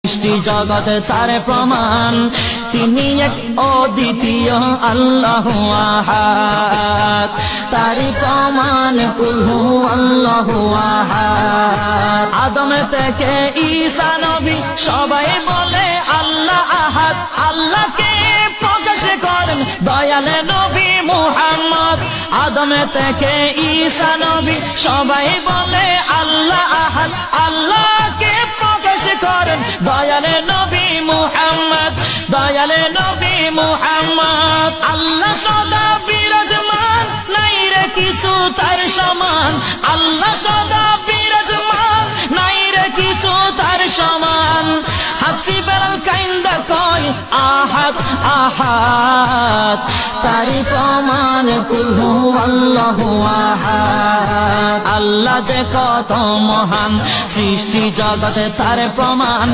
সৃষ্টি জগৎ তার প্রমাণ তিনি এক অদ্বিতীয় আল্লাহু আহাদ তারি প্রমাণ কুল হু আল্লাহু আহাদ আদম থেকে ঈসা নবী সবাই বলে আল্লাহ আহাদ আল্লাহকে প্রকাশ করেন দয়াল নবী মুহাম্মদ আদম থেকে ঈসা নবী সবাই বলে আল্লাহ আহাদ আল্লাহকে প্রকাশ করেন দয়াল নবী মুহাম্মদ দয়াল নবী মুহাম্মদ আল্লাহ সদা বিরাজমান নাই রে কিছু তার সমান আল্লাহ সদা বিরাজমান নাই রে কিছু তার সমান হাসি বেলাল কাইন্দা কয় আহাদ আহাদ তারি প্রমাণ কুল হু আল্লাহু আহাদ আল্লাহ যে কত মহান সৃষ্টি জগতে তার প্রমাণ